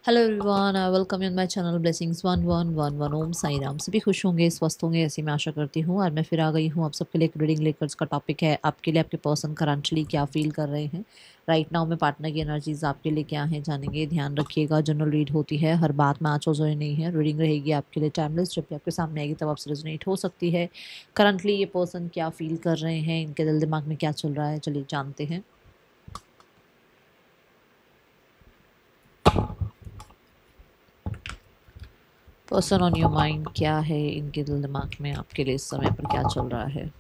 Hello everyone, welcome in my channel blessings 1111 ओम साई राम। सभी खुश होंगे, स्वस्थ होंगे, ऐसी मैं आशा करती हूँ। और मैं फिर आ गई हूँ आप सबके लिए एक रीडिंग लेकर। इसका टॉपिक है आपके लिए आपके पर्सन करंटली क्या फील कर रहे हैं राइट नाउ में। पार्टनर की एनर्जीज आपके लिए क्या है जानेंगे। ध्यान रखिएगा, जनरल रीड होती है, हर बात में आँचो जोए नहीं है। रीडिंग रहेगी आपके लिए टाइमलेस, जब भी आपके सामने आएगी तब आपसे रेजोनेट हो सकती है। करंटली ये पर्सन क्या फील कर रहे हैं, इनके दिल दिमाग में क्या चल रहा है, चलिए जानते हैं। पर्सन ऑन योर माइंड क्या है, इनके दिल दिमाग में आपके लिए इस समय पर क्या चल रहा है।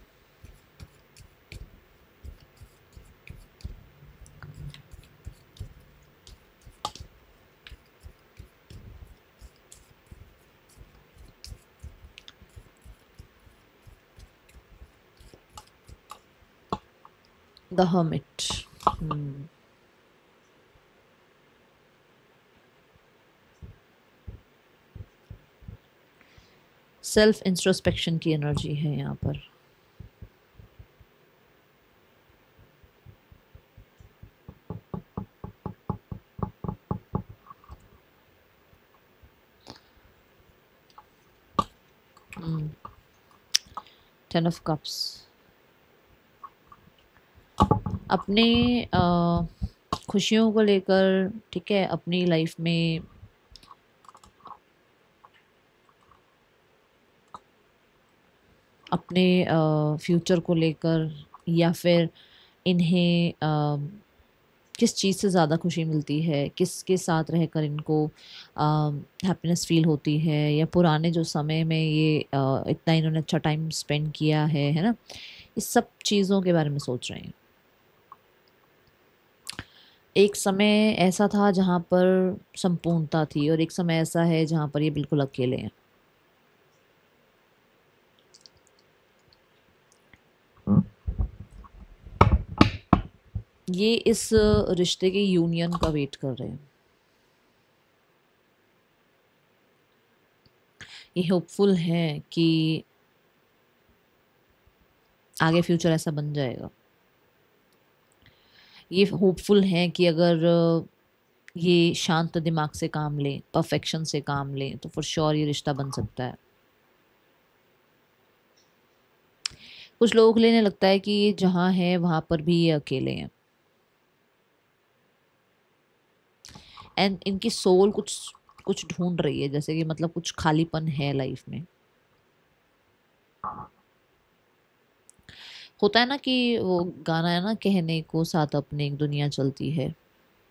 The hermit. सेल्फ इंट्रोस्पेक्शन की एनर्जी है यहाँ पर। Ten of cups. अपने खुशियों को लेकर, ठीक है, अपनी लाइफ में अपने फ्यूचर को लेकर, या फिर इन्हें किस चीज़ से ज़्यादा खुशी मिलती है, किसके साथ रहकर इनको हैप्पीनेस फील होती है, या पुराने जो समय में ये इतना इन्होंने अच्छा टाइम स्पेंड किया है ना। इस सब चीज़ों के बारे में सोच रहे हैं। एक समय ऐसा था जहाँ पर संपूर्णता थी, और एक समय ऐसा है जहाँ पर ये बिल्कुल अकेले हैं। ये इस रिश्ते के यूनियन का वेट कर रहे हैं। ये होपफुल हैं कि आगे फ्यूचर ऐसा बन जाएगा। ये होपफुल हैं कि अगर ये शांत दिमाग से काम लें, परफेक्शन से काम लें, तो फॉर श्योर ये रिश्ता बन सकता है। कुछ लोगों को लेने लगता है कि ये जहाँ है वहाँ पर भी ये अकेले हैं, एंड इनकी सोल कुछ कुछ ढूंढ रही है, जैसे कि मतलब कुछ खालीपन है लाइफ में। होता है ना कि वो गाना है ना, कहने को साथ अपने एक दुनिया चलती है,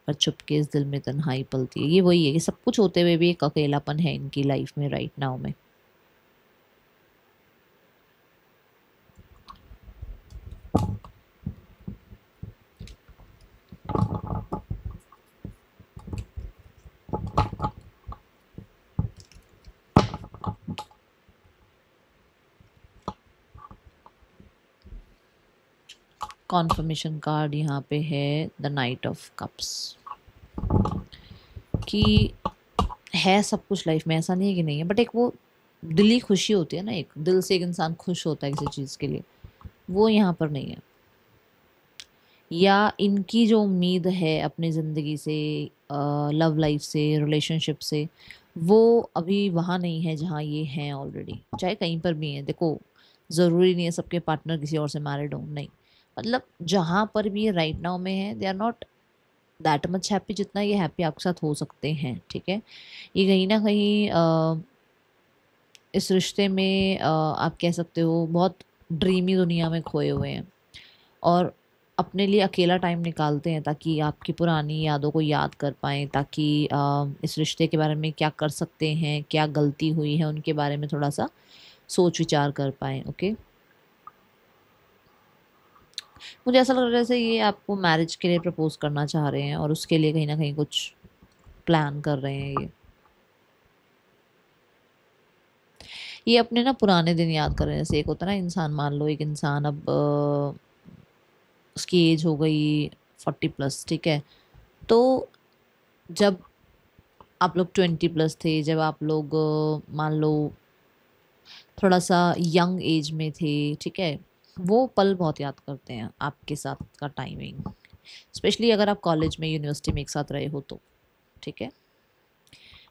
पर चुपके इस दिल में तन्हाई पलती है। ये वही है कि सब कुछ होते हुए भी एक अकेलापन है इनकी लाइफ में राइट नाउ में। कॉन्फर्मेशन कार्ड यहाँ पे है द नाइट ऑफ कप्स, कि है सब कुछ लाइफ में, ऐसा नहीं है कि नहीं है, बट एक वो दिली खुशी होती है ना, एक दिल से एक इंसान खुश होता है किसी चीज़ के लिए, वो यहाँ पर नहीं है। या इनकी जो उम्मीद है अपनी ज़िंदगी से, लव लाइफ से, रिलेशनशिप से, वो अभी वहाँ नहीं है जहाँ ये हैं ऑलरेडी। चाहे कहीं पर भी हैं, देखो ज़रूरी नहीं है सबके पार्टनर किसी और से मैरिड हो, नहीं, मतलब जहाँ पर भी ये राइट नाउ में है, they are not that much happy जितना ये हैप्पी आपके साथ हो सकते हैं, ठीक है। ये कहीं ना कहीं इस रिश्ते में आप कह सकते हो बहुत ड्रीमी दुनिया में खोए हुए हैं, और अपने लिए अकेला टाइम निकालते हैं ताकि आपकी पुरानी यादों को याद कर पाएँ, ताकि इस रिश्ते के बारे में क्या कर सकते हैं, क्या गलती हुई है, उनके बारे में थोड़ा-सा सोच विचार कर पाएँ, ओके। मुझे ऐसा लग रहा है जैसे ये आपको मैरिज के लिए प्रपोज़ करना चाह रहे हैं, और उसके लिए कहीं न कहीं कुछ प्लान कर रहे हैं ये। ये अपने ना पुराने दिन याद कर रहे हैं। जैसे एक होता है ना इंसान, मान लो एक इंसान अब उसकी एज हो गई 40 प्लस, ठीक है। तो जब आप लोग 20 प्लस थे, जब आप लोग मान लो थोड़ा-सा यंग एज में थे, ठीक है, वो पल बहुत याद करते हैं आपके साथ का टाइमिंग। स्पेशली अगर आप कॉलेज में, यूनिवर्सिटी में एक साथ रहे हो तो, ठीक है।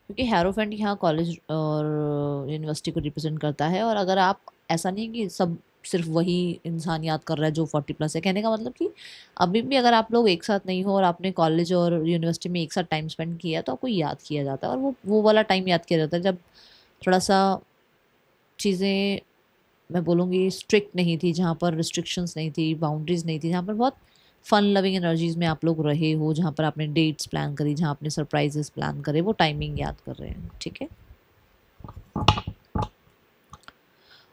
क्योंकि हेरोफेंट यहाँ कॉलेज और यूनिवर्सिटी को रिप्रेजेंट करता है। और अगर आप, ऐसा नहीं कि सब सिर्फ वही इंसान याद कर रहा है जो 40+ है, कहने का मतलब कि अभी भी अगर आप लोग एक साथ नहीं हो और आपने कॉलेज और यूनिवर्सिटी में एक साथ टाइम स्पेंड किया तो आपको याद किया जाता है। और वो वाला टाइम याद किया जाता है जब थोड़ा सा चीज़ें, मैं बोलूँगी स्ट्रिक्ट नहीं थी, जहाँ पर रिस्ट्रिक्शंस नहीं थी, बाउंड्रीज नहीं थी, जहाँ पर बहुत फन लविंग एनर्जीज में आप लोग रहे हो, जहाँ पर आपने डेट्स प्लान करी, जहाँ आपने सरप्राइजेस प्लान करे, वो टाइमिंग याद कर रहे हैं। ठीक है।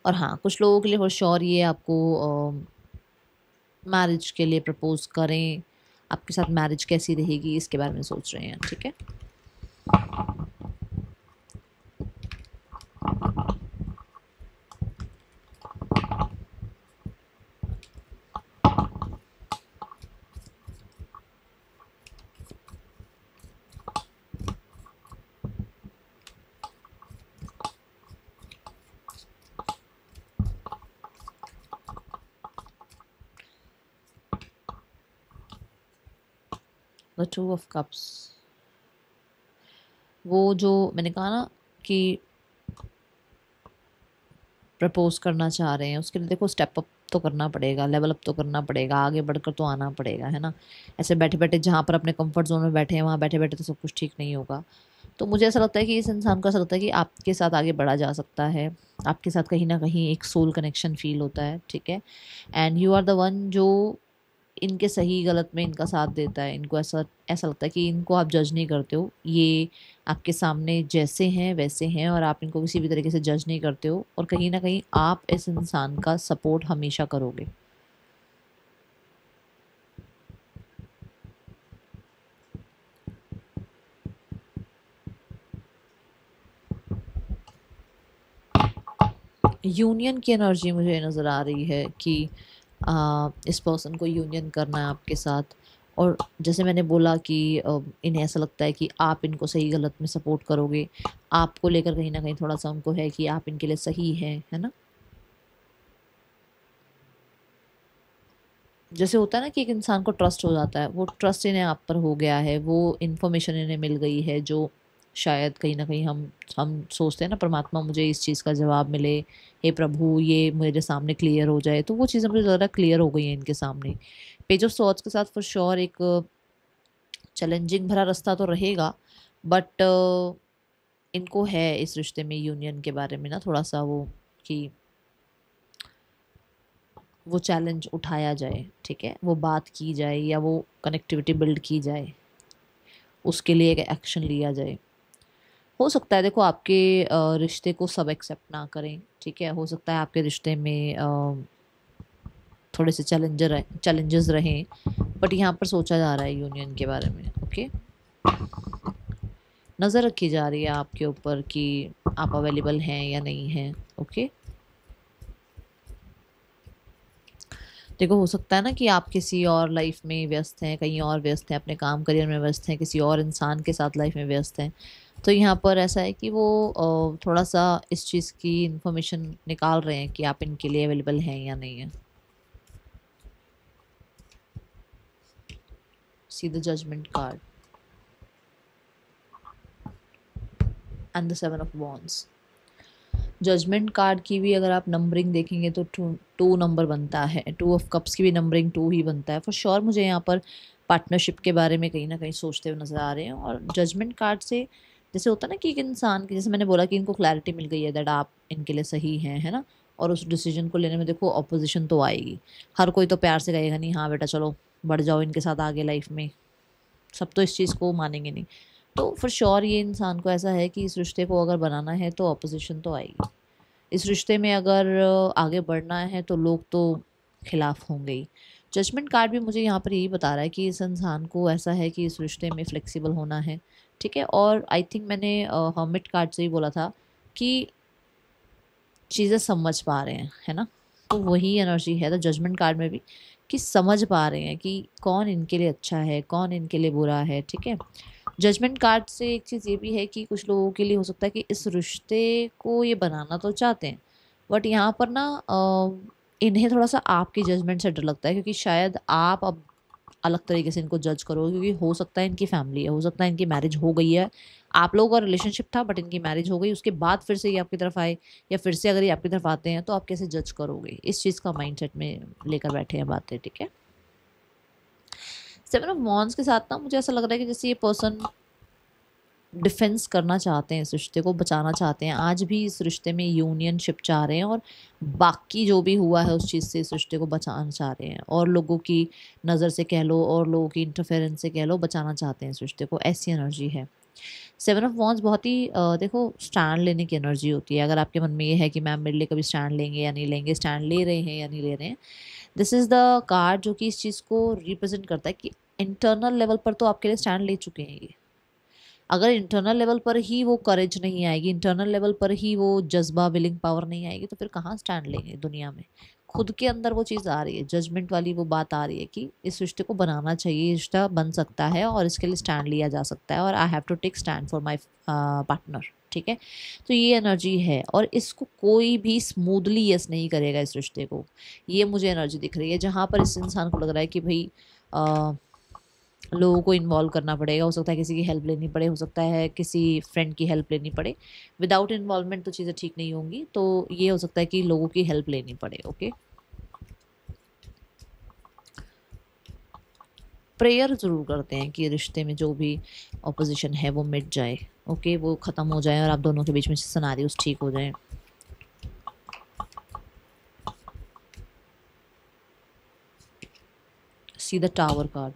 और हाँ, कुछ लोगों के लिए फॉर श्योर ये आपको मैरिज के लिए प्रपोज करें, आपके साथ मैरिज कैसी रहेगी इसके बारे में सोच रहे हैं। ठीक है। द 2 ऑफ कप्स, वो जो मैंने कहा ना कि प्रपोज करना चाह रहे हैं, उसके लिए देखो स्टेप अप तो करना पड़ेगा, लेवल अप तो करना पड़ेगा, आगे बढ़कर तो आना पड़ेगा, है ना। ऐसे बैठे बैठे जहाँ पर अपने कंफर्ट जोन में बैठे हैं वहाँ बैठे बैठे तो सब कुछ ठीक नहीं होगा। तो मुझे ऐसा लगता है कि इस इंसान को ऐसा लगता है कि आपके साथ आगे बढ़ा जा सकता है, आपके साथ कहीं ना कहीं एक सोल कनेक्शन फील होता है। ठीक है। And you are the one जो इनके सही गलत में इनका साथ देता है। इनको ऐसा ऐसा लगता है कि इनको आप जज नहीं करते हो, ये आपके सामने जैसे हैं वैसे हैं और आप इनको किसी भी तरीके से जज नहीं करते हो, और कहीं ना कहीं आप इस इंसान का सपोर्ट हमेशा करोगे। यूनियन की एनर्जी मुझे नज़र आ रही है कि इस पर्सन को यूनियन करना है आपके साथ। और जैसे मैंने बोला कि इन्हें ऐसा लगता है कि आप इनको सही गलत में सपोर्ट करोगे, आपको लेकर कहीं ना कहीं थोड़ा सा उनको है कि आप इनके लिए सही हैं, है ना। जैसे होता है ना कि एक इंसान को ट्रस्ट हो जाता है, वो ट्रस्ट इन्हें आप पर हो गया है, वो इन्फॉर्मेशन इन्हें मिल गई है जो शायद कहीं ना कहीं हम सोचते हैं ना, परमात्मा मुझे इस चीज़ का जवाब मिले, हे प्रभु ये मेरे सामने क्लियर हो जाए। तो वो चीज़ें मुझे ज़्यादा क्लियर हो गई हैं इनके सामने। पेज ऑफ सॉर्ड्स के साथ फॉर श्योर एक चैलेंजिंग भरा रास्ता तो रहेगा, बट इनको है इस रिश्ते में यूनियन के बारे में ना थोड़ा सा वो, कि वो चैलेंज उठाया जाए। ठीक है, वो बात की जाए या वो कनेक्टिविटी बिल्ड की जाए, उसके लिए एक एक्शन लिया जाए। हो सकता है देखो आपके रिश्ते को सब एक्सेप्ट ना करें। ठीक है, हो सकता है आपके रिश्ते में थोड़े से चैलेंजेस रहें, बट यहाँ पर सोचा जा रहा है यूनियन के बारे में। ओके, नज़र रखी जा रही है आपके ऊपर कि आप अवेलेबल हैं या नहीं हैं। ओके, देखो हो सकता है ना कि आप किसी और लाइफ में व्यस्त हैं, कहीं और व्यस्त हैं, अपने काम करियर में व्यस्त हैं, किसी और इंसान के साथ लाइफ में व्यस्त हैं। तो यहाँ पर ऐसा है कि वो थोड़ा सा इस चीज़ की इंफॉर्मेशन निकाल रहे हैं कि आप इनके लिए अवेलेबल हैं या नहीं है। See the judgement card and the 7 of wands. Judgement card की भी अगर आप नंबरिंग देखेंगे तो 2 नंबर बनता है, 2 ऑफ कप्स की भी नंबरिंग 2 ही बनता है। फॉर श्योर मुझे यहाँ पर पार्टनरशिप के बारे में कहीं ना कहीं सोचते हुए नज़र आ रहे हैं। और जजमेंट कार्ड से जैसे होता है ना कि एक इंसान की, जैसे मैंने बोला कि इनको क्लैरिटी मिल गई है दैट आप इनके लिए सही हैं, है ना। और उस डिसीजन को लेने में देखो ऑपोजिशन तो आएगी, हर कोई तो प्यार से कहेगा नहीं हाँ बेटा चलो बढ़ जाओ इनके साथ आगे लाइफ में, सब तो इस चीज़ को मानेंगे नहीं। तो फॉर श्योर ये इंसान को ऐसा है कि इस रिश्ते को अगर बनाना है तो ऑपोजिशन तो आएगी, इस रिश्ते में अगर आगे बढ़ना है तो लोग तो खिलाफ होंगे ही। जजमेंट कार्ड भी मुझे यहाँ पर यही बता रहा है कि इस इंसान को ऐसा है कि इस रिश्ते में फ्लेक्सिबल होना है। ठीक है, और आई थिंक मैंने हर्मिट कार्ड से ही बोला था कि चीज़ें समझ पा रहे हैं, है ना। तो वही एनर्जी है द जजमेंट कार्ड में भी, कि समझ पा रहे हैं कि कौन इनके लिए अच्छा है कौन इनके लिए बुरा है। ठीक है, जजमेंट कार्ड से एक चीज़ ये भी है कि कुछ लोगों के लिए हो सकता है कि इस रिश्ते को ये बनाना तो चाहते हैं, बट यहाँ पर ना इन्हें थोड़ा सा आपकी जजमेंट से डर लगता है, क्योंकि शायद आप अब अलग तरीके से इनको जज करोगे, क्योंकि हो सकता है इनकी फैमिली है, हो सकता है इनकी मैरिज हो गई है, आप लोगों का रिलेशनशिप था बट इनकी मैरिज हो गई, उसके बाद फिर से ये आपकी तरफ आए, या फिर से अगर ये आपकी तरफ आते हैं तो आप कैसे जज करोगे, इस चीज़ का माइंडसेट में लेकर बैठे हैं बातें, ठीक है। 7 ऑफ वॉन्ड्स के साथ ना मुझे ऐसा लग रहा है कि जैसे ये पर्सन डिफेंस करना चाहते हैं, इस रिश्ते को बचाना चाहते हैं, आज भी इस रिश्ते में यूनियनशिप चाह रहे हैं, और बाकी जो भी हुआ है उस चीज़ से इस रिश्ते को बचाना चाह रहे हैं, और लोगों की नज़र से कह लो और लोगों की इंटरफेरेंस से कह लो, बचाना चाहते हैं इस रिश्ते को, ऐसी एनर्जी है। 7 ऑफ वॉन्ड्स बहुत ही देखो स्टैंड लेने की एनर्जी होती है। अगर आपके मन में ये है कि मैम मेरे लिए कभी स्टैंड लेंगे या नहीं लेंगे, स्टैंड ले रहे हैं या नहीं ले रहे हैं, दिस इज़ द कार्ड जो कि इस चीज़ को रिप्रेजेंट करता है कि इंटरनल लेवल पर तो आपके लिए स्टैंड ले चुके हैं ये। अगर इंटरनल लेवल पर ही वो करेज नहीं आएगी, इंटरनल लेवल पर ही वो जज्बा, विलिंग पावर नहीं आएगी, तो फिर कहाँ स्टैंड लेंगे दुनिया में। खुद के अंदर वो चीज़ आ रही है, जजमेंट वाली वो बात आ रही है कि इस रिश्ते को बनाना चाहिए, रिश्ता बन सकता है और इसके लिए स्टैंड लिया जा सकता है, और I have to take stand for my partner, ठीक है। तो ये एनर्जी है, और इसको कोई भी स्मूथली यस नहीं करेगा इस रिश्ते को, ये मुझे एनर्जी दिख रही है। जहाँ पर इस इंसान को लग रहा है कि भाई लोगों को इन्वॉल्व करना पड़ेगा, हो सकता है किसी की हेल्प लेनी पड़े, हो सकता है किसी फ्रेंड की हेल्प लेनी पड़े, विदाउट इन्वॉल्वमेंट तो चीज़ें ठीक नहीं होंगी, तो ये हो सकता है कि लोगों की हेल्प लेनी पड़े, ओके। प्रेयर ज़रूर करते हैं कि रिश्ते में जो भी ऑपोजिशन है वो मिट जाए, ओके, वो ख़त्म हो जाए और आप दोनों के बीच में सिनेरियोस ठीक हो जाए। See the tower card,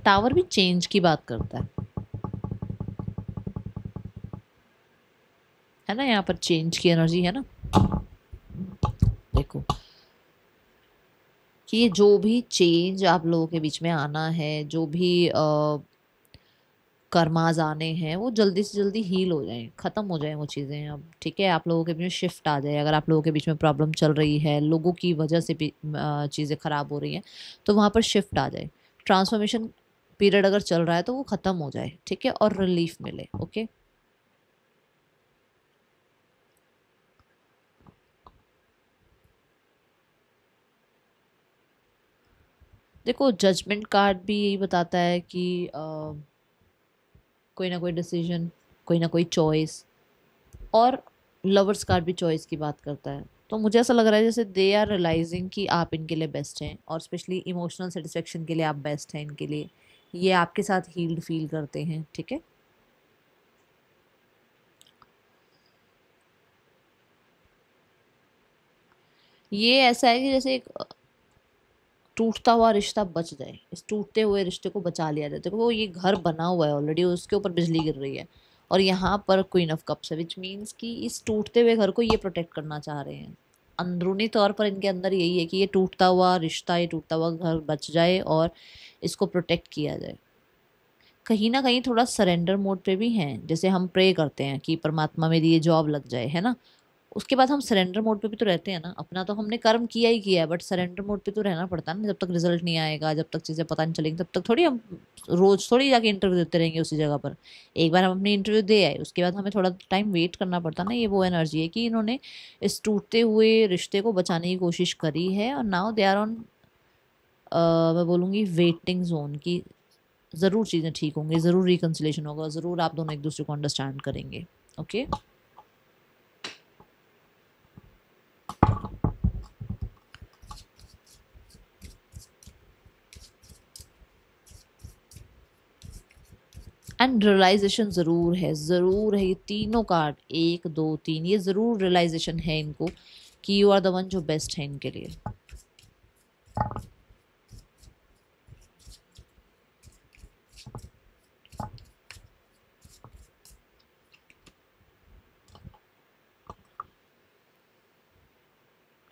tower भी चेंज की बात करता है ना, यहाँ पर चेंज की एनर्जी है ना। देखो कि ये जो भी चेंज आप लोगों के बीच में आना है, जो भी कर्माज आने हैं, वो जल्दी से जल्दी हील हो जाएं, ख़त्म हो जाएं वो चीज़ें अब, ठीक है। आप लोगों के बीच में शिफ्ट आ जाए, अगर आप लोगों के बीच में प्रॉब्लम चल रही है, लोगों की वजह से भी चीज़ें ख़राब हो रही हैं, तो वहाँ पर शिफ्ट आ जाए, ट्रांसफॉर्मेशन पीरियड अगर चल रहा है तो वो ख़त्म हो जाए, ठीक है, और रिलीफ मिले, ओके। देखो जजमेंट कार्ड भी यही बताता है कि कोई ना कोई डिसीजन, कोई ना कोई चॉइस, और लवर्स कार्ड भी चॉइस की बात करता है। तो मुझे ऐसा लग रहा है जैसे दे आर रियलाइजिंग कि आप इनके लिए बेस्ट हैं, और स्पेशली इमोशनल सेटिस्फेक्शन के लिए आप बेस्ट हैं इनके लिए, ये आपके साथ हील्ड फील करते हैं, ठीक है। ये ऐसा है कि जैसे एक टूटता हुआ रिश्ता बच जाए, इस टूटते हुए रिश्ते को बचा लिया जाए। देखो वो ये घर बना हुआ है ऑलरेडी, उसके ऊपर बिजली गिर रही है, और यहाँ पर क्वीन ऑफ कप्स है, विच मीन्स कि इस टूटते हुए घर को ये प्रोटेक्ट करना चाह रहे हैं। अंदरूनी तौर पर इनके अंदर यही है कि ये टूटता हुआ रिश्ता, ये टूटता हुआ घर बच जाए और इसको प्रोटेक्ट किया जाए। कहीं ना कहीं थोड़ा सरेंडर मोड पे भी हैं, जैसे हम प्रे करते हैं कि परमात्मा मेरी ये जॉब लग जाए, है ना, उसके बाद हम सरेंडर मोड पे भी तो रहते हैं ना। अपना तो हमने कर्म किया ही किया है, बट सरेंडर मोड पे तो रहना पड़ता है ना, जब तक रिजल्ट नहीं आएगा, जब तक चीज़ें पता नहीं चलेंगी, तब तक थोड़ी हम रोज थोड़ी जाके इंटरव्यू देते रहेंगे उसी जगह पर। एक बार हम अपनी इंटरव्यू दे आए, उसके बाद हमें थोड़ा टाइम वेट करना पड़ता ना। ये वो एनर्जी है कि इन्होंने इस टूटते हुए रिश्ते को बचाने की कोशिश करी है, और नाउ दे आर ऑन, मैं बोलूँगी वेटिंग जोन की, ज़रूर चीज़ें ठीक होंगी, ज़रूर रिकन्सिलेशन होगा, ज़रूर आप दोनों एक दूसरे को अंडरस्टैंड करेंगे, ओके। एंड रियलाइजेशन ज़रूर है, ये तीनों कार्ड 1 2 3, ये ज़रूर रियलाइजेशन है इनको कि यू आर द वन जो बेस्ट है इनके लिए।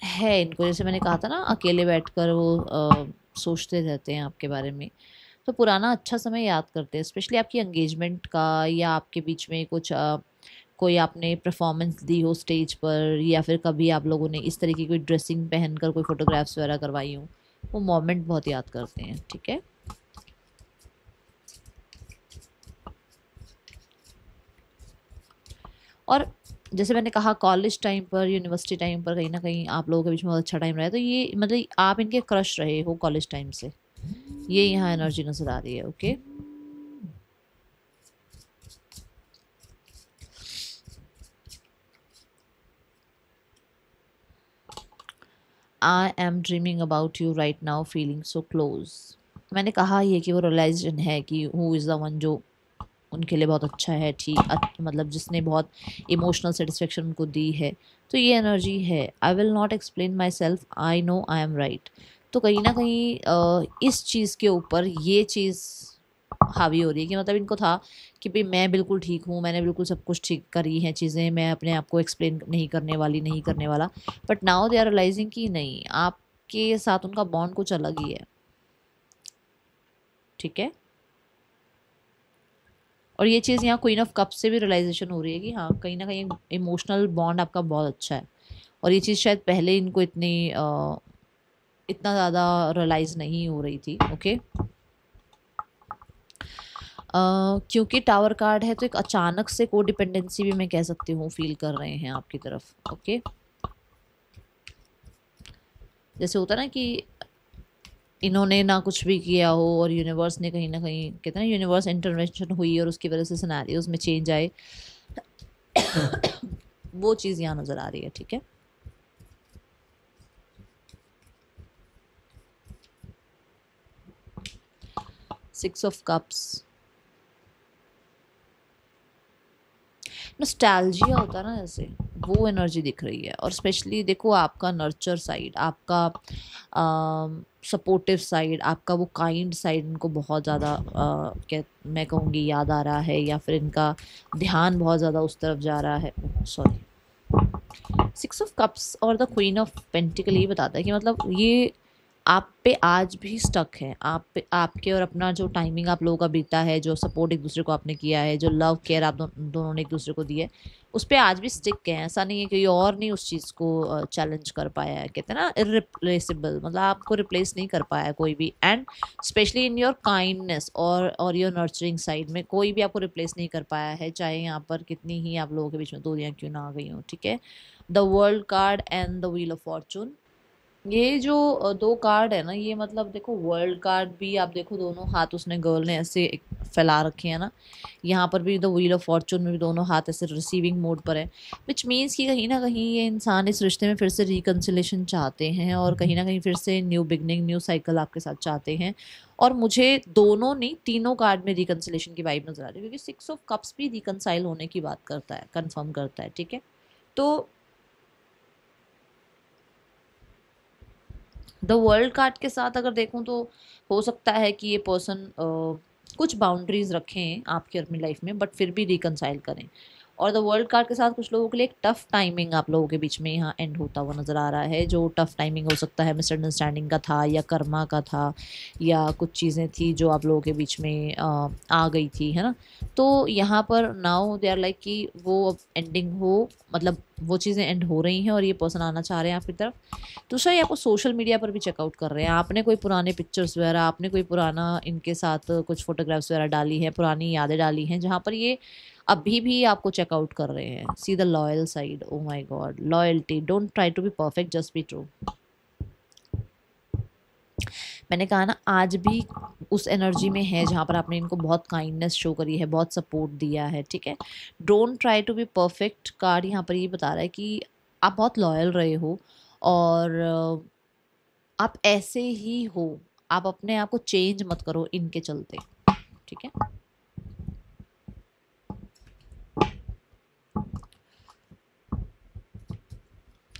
है इनको, जैसे मैंने कहा था ना, अकेले बैठकर वो सोचते रहते हैं आपके बारे में, तो पुराना अच्छा समय याद करते हैं, स्पेशली आपकी एंगेजमेंट का, या आपके बीच में कुछ कोई आपने परफॉर्मेंस दी हो स्टेज पर, या फिर कभी आप लोगों ने इस तरीके की कोई ड्रेसिंग पहनकर कोई फोटोग्राफ्स वगैरह करवाई हो, वो मोमेंट बहुत याद करते हैं, ठीक है। और जैसे मैंने कहा कॉलेज टाइम पर, यूनिवर्सिटी टाइम पर कहीं ना कहीं आप लोगों के बीच में बहुत अच्छा टाइम रहा है, तो ये मतलब आप इनके क्रश रहे हो कॉलेज टाइम से, ये यहाँ एनर्जी नजर आ रही है। Okay, I am dreaming about you right now feeling so close. मैंने कहा ये कि वो रियलाइजेशन है कि हु इज़ द वन जो उनके लिए बहुत अच्छा है, ठीक मतलब जिसने बहुत इमोशनल सेटिस्फेक्शन उनको दी है, तो ये एनर्जी है। I will not explain my self, I know I am right. तो कहीं ना कहीं इस चीज़ के ऊपर ये चीज़ हावी हो रही है कि मतलब इनको था कि भाई मैं बिल्कुल ठीक हूँ, मैंने बिल्कुल सब कुछ ठीक करी हैं चीज़ें, मैं अपने आप को एक्सप्लेन नहीं करने वाली, नहीं करने वाला। But now they are realising कि नहीं, आपके साथ उनका बॉन्ड कुछ अलग ही है। ठीक है, और ये चीज़ यहाँ क्वीन ऑफ कप से भी रियलाइजेशन हो रही है कि हाँ कहीं ना कहीं इमोशनल बॉन्ड आपका बहुत अच्छा है, और ये चीज़ शायद पहले इनको इतना ज़्यादा रियलाइज नहीं हो रही थी। ओके, क्योंकि टावर कार्ड है तो एक अचानक से को डिपेंडेंसी भी मैं कह सकती हूँ फील कर रहे हैं आपकी तरफ। ओके, जैसे होता ना कि इन्होंने ना कुछ भी किया हो और यूनिवर्स ने कहीं ना कहीं, कहते हैं ना यूनिवर्स इंटरवेंशन हुई और उसकी वजह से सिनेरियोज में चेंज आए, वो चीज़ यहाँ नज़र आ रही है। ठीक है, सिक्स ऑफ कप्स, नॉस्टैल्जिया होता है ना, जैसे वो एनर्जी दिख रही है। और स्पेशली देखो आपका नर्चर साइड, आपका सपोर्टिव साइड, आपका वो काइंड साइड इनको बहुत ज़्यादा क्या मैं कहूँगी याद आ रहा है, या फिर इनका ध्यान बहुत ज़्यादा उस तरफ जा रहा है। सॉरी, सिक्स ऑफ कप्स और द क्वीन ऑफ पेंटिकल ये बताता है कि मतलब ये आप पे आज भी स्टक है, आप पे, आपके और अपना जो टाइमिंग आप लोगों का बीता है, जो सपोर्ट एक दूसरे को आपने किया है, जो लव केयर आप दोनों ने एक दूसरे को दी है, उस पर आज भी स्टिक है। ऐसा नहीं है कि और नहीं उस चीज़ को चैलेंज कर पाया है, कहते हैं ना इरिप्लेसेबल, मतलब आपको रिप्लेस नहीं कर पाया है कोई भी। And specially in your kindness और योर नर्चरिंग साइड में कोई भी आपको रिप्लेस नहीं कर पाया है, चाहे यहाँ पर कितनी ही आप लोगों के बीच में दूरियाँ क्यों ना आ गई हों। ठीक है, the world card and the wheel of Fortune, ये जो दो कार्ड है ना, ये मतलब देखो वर्ल्ड कार्ड भी आप देखो, दोनों हाथ उसने गर्ल ने ऐसे फैला रखे हैं ना, यहाँ पर भी द व्हील ऑफ फॉर्चून में भी दोनों हाथ ऐसे रिसीविंग मोड पर है, विच मीन्स कि कहीं ना कहीं ये इंसान इस रिश्ते में फिर से रिकन्सिलेशन चाहते हैं, और कहीं ना कहीं फिर से न्यू बिगनिंग, न्यू साइकिल आपके साथ चाहते हैं। और मुझे दोनों नहीं, तीनों कार्ड में रिकन्सिलेशन की वाइब नजर आ रही है, क्योंकि सिक्स ऑफ कप्स भी रिकनसाइल होने की बात करता है, कन्फर्म करता है। ठीक है, तो द वर्ल्ड कार्ड के साथ अगर देखूं तो हो सकता है कि ये पर्सन कुछ बाउंड्रीज रखें आपकी अपनी लाइफ में, बट फिर भी रिकनसाइल करें। और द वर्ल्ड कार्ड के साथ कुछ लोगों के लिए एक टफ टाइमिंग आप लोगों के बीच में यहाँ एंड होता हुआ नज़र आ रहा है। जो टफ टाइमिंग हो सकता है मिसअंडरस्टैंडिंग का था, या कर्मा का था, या कुछ चीज़ें थी जो आप लोगों के बीच में आ गई थी, है ना। तो यहाँ पर नाउ दे आर लाइक कि वो अब एंडिंग हो, मतलब वो चीज़ें एंड हो रही हैं और ये पर्सन आना चाह रहे हैं आपकी तरफ। दूसरा, ये आपको सोशल मीडिया पर भी चेकआउट कर रहे हैं, आपने कोई पुराने पिक्चर्स वगैरह, आपने कोई पुराना इनके साथ कुछ फोटोग्राफ्स वगैरह डाली है, पुरानी यादें डाली हैं, जहाँ पर ये अभी भी आपको चेकआउट कर रहे हैं। See the loyal side, oh my God, loyalty, don't try to be perfect, just be true. मैंने कहा ना आज भी उस एनर्जी में है जहाँ पर आपने इनको बहुत काइंडनेस शो करी है, बहुत सपोर्ट दिया है। ठीक है, don't try to be perfect card यहाँ पर ये बता रहा है कि आप बहुत लॉयल रहे हो, और आप ऐसे ही हो, आप अपने आप को चेंज मत करो इनके चलते। ठीक है,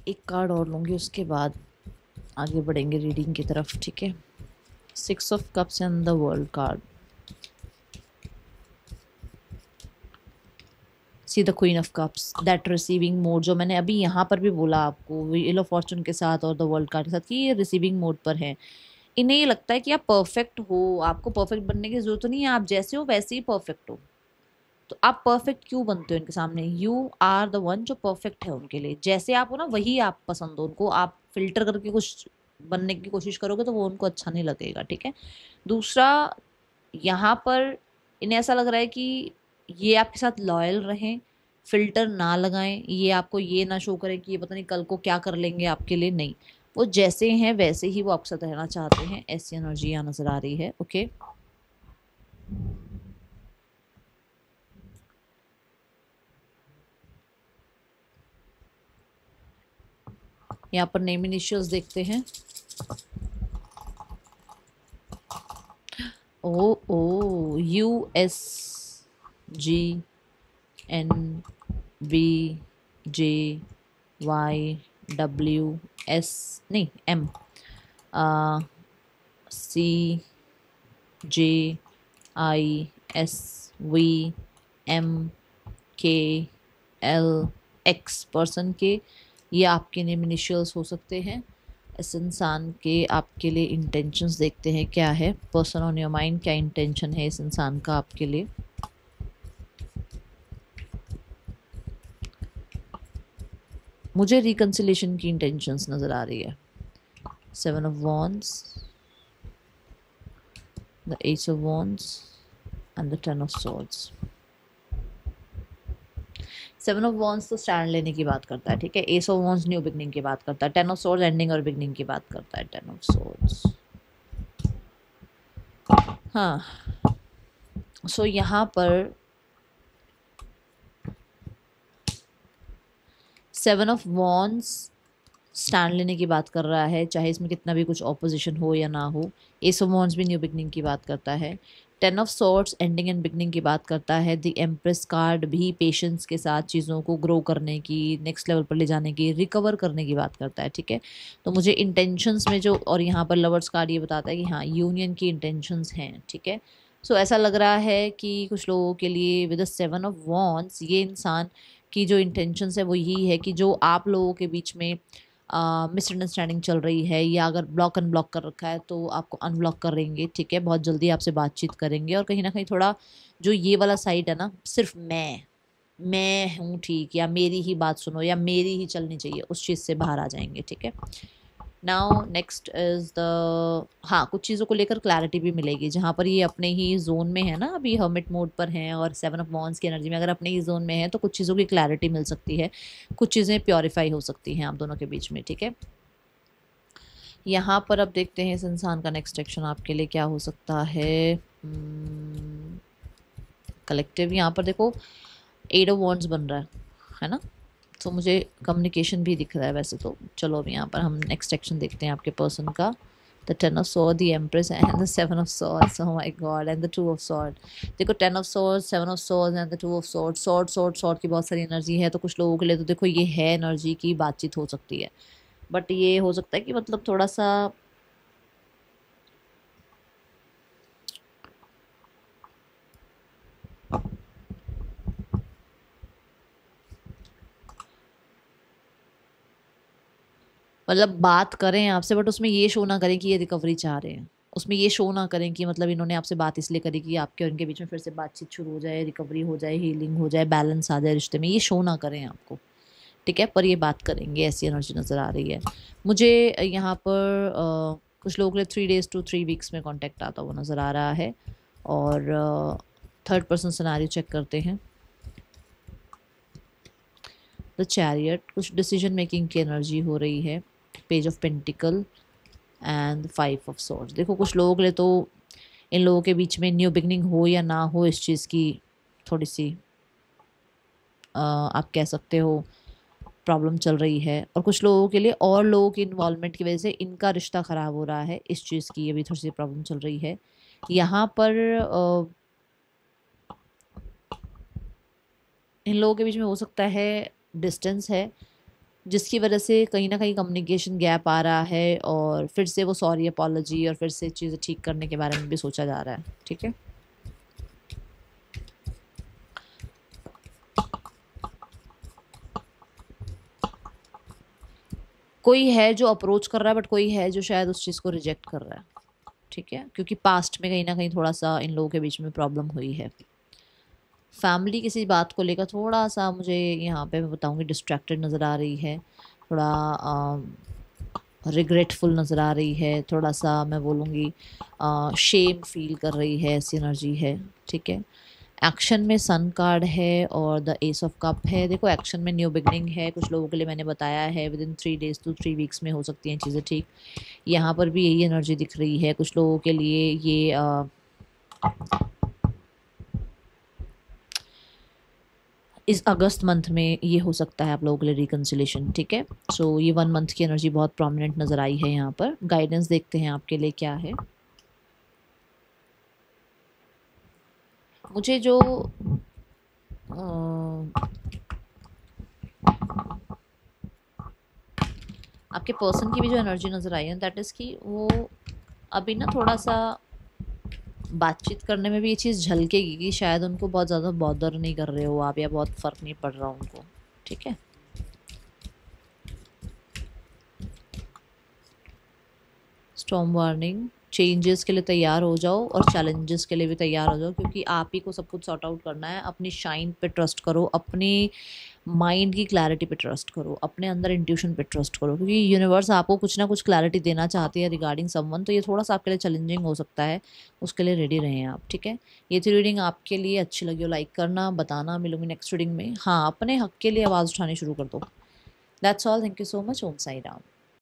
एक कार्ड और लूंगी, उसके बाद आगे बढ़ेंगे रीडिंग की तरफ। ठीक है, six of cups and the world card, see the queen of cups, that receiving mode, जो मैंने अभी यहाँ पर भी बोला आपको व्हील ऑफ फॉर्चून के साथ और द वर्ल्ड कार्ड के साथ कि ये रिसीविंग मोड पर है। इन्हें ये लगता है कि आप परफेक्ट हो, आपको परफेक्ट बनने की जरूरत नहीं है, आप जैसे हो वैसे ही परफेक्ट हो। तो आप परफेक्ट क्यों बनते हो इनके सामने, यू आर द वन जो परफेक्ट है उनके लिए, जैसे आप हो ना वही आप पसंद हो उनको। आप फिल्टर करके कुछ बनने की कोशिश करोगे तो वो उनको अच्छा नहीं लगेगा। ठीक है, दूसरा, यहाँ पर इन्हें ऐसा लग रहा है कि ये आपके साथ लॉयल रहें, फिल्टर ना लगाएं, ये आपको ये ना शो करें कि ये पता नहीं कल को क्या कर लेंगे आपके लिए, नहीं, वो जैसे हैं वैसे ही वो आपके साथ रहना चाहते हैं, ऐसी एनर्जी यहाँ नजर आ रही है। ओके, यहाँ पर नेम इनिशियल्स देखते हैं। ओ ओ, USGNBJYWS, नहीं MCJISVMKLX पर्सन के, ये आपके नेम इनिशियल्स हो सकते हैं। इस इंसान के आपके लिए इंटेंशंस देखते हैं क्या है, पर्सन ऑन योर माइंड, क्या इंटेंशन है इस इंसान का आपके लिए। मुझे रिकंसिलेशन की इंटेंशंस नजर आ रही है। 7 of Wands, the Ace of Wands and the 10 of Swords। 7 of Wands तो स्टैंड लेने की बात करता है, ठीक है। Ace of Wands new beginning की बात करता है। 10 of Swords एंडिंग और बिगनिंग की बात करता है। 10 of Swords, हाँ। सो यहाँ पर 7 of Wands स्टैंड लेने की बात कर रहा है, चाहे इसमें कितना भी कुछ ऑपोजिशन हो या ना हो। Ace of Wands भी न्यू बिगनिंग की बात करता है। 10 of Swords ending and beginning की बात करता है। द एम्प्रेस कार्ड भी पेशेंस के साथ चीज़ों को ग्रो करने की, नेक्स्ट लेवल पर ले जाने की, रिकवर करने की बात करता है, ठीक है। तो मुझे इंटेंशंस में जो, और यहाँ पर लवर्स कार्ड ये बताता है कि हाँ यूनियन की इंटेंशंस हैं, ठीक है। सो ऐसा लग रहा है कि कुछ लोगों के लिए विद द 7 of Wands ये इंसान की जो इंटेंशंस है वो यही है कि जो आप लोगों के बीच में मिसअंडरस्टैंडिंग चल रही है, या अगर ब्लॉक अनब्लॉक कर रखा है तो आपको अनब्लॉक करेंगे, ठीक है। बहुत जल्दी आपसे बातचीत करेंगे, और कहीं ना कहीं थोड़ा जो ये वाला साइड है ना, सिर्फ मैं हूँ ठीक, या मेरी ही बात सुनो, या मेरी ही चलनी चाहिए, उस चीज़ से बाहर आ जाएंगे, ठीक है। नाउ नेक्स्ट इज द, हाँ, कुछ चीज़ों को लेकर क्लैरिटी भी मिलेगी, जहाँ पर ये अपने ही जोन में है ना, अभी हर्मिट मोड पर हैं, और 7 of Wands की एनर्जी में अगर अपने ही जोन में है तो कुछ चीज़ों की क्लैरिटी मिल सकती है, कुछ चीज़ें प्योरीफाई हो सकती हैं आप दोनों के बीच में, ठीक है। यहाँ पर अब देखते हैं इस इंसान का नेक्स्ट एक्शन आपके लिए क्या हो सकता है। कलेक्टिव, यहाँ पर देखो 8 of Wands बन रहा है ना, तो मुझे कम्युनिकेशन भी दिख रहा है वैसे तो। चलो अब यहाँ पर हम नेक्स्ट एक्शन देखते हैं आपके पर्सन का। The 10 of Swords, the Empress and the 7 of Swords, oh my god, and the 2 of Swords। देखो 10 of Swords, 7 of Swords and the 2 of Swords, sword की बहुत सारी एनर्जी है, तो कुछ लोगों के लिए तो देखो ये है एनर्जी की बातचीत हो सकती है, बट ये हो सकता है कि मतलब थोड़ा सा मतलब बात करें आपसे, बट उसमें ये शो ना करें कि ये रिकवरी चाह रहे हैं, उसमें ये शो ना करें कि मतलब इन्होंने आपसे बात इसलिए करी कि आपके और इनके बीच में फिर से बातचीत शुरू हो जाए, रिकवरी हो जाए, हीलिंग हो जाए, बैलेंस आ जाए रिश्ते में, ये शो ना करें आपको, ठीक है। पर ये बात करेंगे, ऐसी एनर्जी नज़र आ रही है मुझे यहाँ पर। कुछ लोगों के लिए 3 days to 3 weeks में कॉन्टैक्ट आता हुआ नज़र आ रहा है। और थर्ड पर्सन सिनेरियो चेक करते हैं। द चैरियट, कुछ डिसीजन मेकिंग की एनर्जी हो रही है। Page of pentacle and 5 of Swords। देखो कुछ लोगों के लिए तो इन लोगों के बीच में न्यू बिगनिंग हो या ना हो, इस चीज़ की थोड़ी सी आप कह सकते हो प्रॉब्लम चल रही है, और कुछ लोगों के लिए और लोगों की इन्वॉल्वमेंट की वजह से इनका रिश्ता ख़राब हो रहा है, इस चीज़ की ये भी थोड़ी सी प्रॉब्लम चल रही है। यहाँ पर इन लोगों के बीच में हो सकता है डिस्टेंस है, जिसकी वजह से कहीं ना कहीं कम्युनिकेशन गैप आ रहा है, और फिर से वो सॉरी अपॉलॉजी और फिर से चीज़ें ठीक करने के बारे में भी सोचा जा रहा है, ठीक है। कोई है जो अप्रोच कर रहा है, बट कोई है जो शायद उस चीज़ को रिजेक्ट कर रहा है, ठीक है, क्योंकि पास्ट में कहीं ना कहीं थोड़ा सा इन लोगों के बीच में प्रॉब्लम हुई है। फैमिली किसी बात को लेकर थोड़ा सा मुझे यहाँ पे मैं बताऊँगी डिस्ट्रैक्टेड नज़र आ रही है, थोड़ा रिग्रेटफुल नज़र आ रही है, थोड़ा सा मैं बोलूँगी शेम फील कर रही है, ऐसी एनर्जी है, ठीक है। एक्शन में सन कार्ड है और द एस ऑफ कप है। देखो एक्शन में न्यू बिगनिंग है, कुछ लोगों के लिए मैंने बताया है with in 3 days to 3 weeks में हो सकती हैं चीज़ें ठीक। यहाँ पर भी यही एनर्जी दिख रही है कुछ लोगों के लिए। ये इस अगस्त मंथ में ये हो सकता है आप लोगों के लिए रिकन्सिलेशन, ठीक है। सो ये 1 month की एनर्जी बहुत प्रोमिनेंट नज़र आई है यहाँ पर। गाइडेंस देखते हैं आपके लिए क्या है। मुझे जो आपके पर्सन की भी जो एनर्जी नज़र आई है दैट इज़ कि वो अभी ना थोड़ा सा बातचीत करने में भी ये चीज़ झलकेगी कि शायद उनको बहुत ज़्यादा बॉदर नहीं कर रहे हो आप, या बहुत फ़र्क नहीं पड़ रहा उनको, ठीक है। स्टॉर्म वार्निंग, चेंजेस के लिए तैयार हो जाओ और चैलेंजेस के लिए भी तैयार हो जाओ, क्योंकि आप ही को सब कुछ सॉर्ट आउट करना है। अपनी शाइन पे ट्रस्ट करो, अपनी माइंड की क्लैरिटी पे ट्रस्ट करो, अपने अंदर इंट्यूशन पे ट्रस्ट करो, क्योंकि यूनिवर्स आपको कुछ ना कुछ क्लैरिटी देना चाहती है रिगार्डिंग समवन। तो ये थोड़ा सा आपके लिए चैलेंजिंग हो सकता है, उसके लिए रेडी रहें आप, ठीक है। ये थी रीडिंग आपके लिए, अच्छी लगी हो लाइक करना, बताना। मिलूंगी नेक्स्ट रीडिंग में। हाँ, अपने हक के लिए आवाज़ उठानी शुरू कर दो। That's all, thank you so much. Om Sai Ram.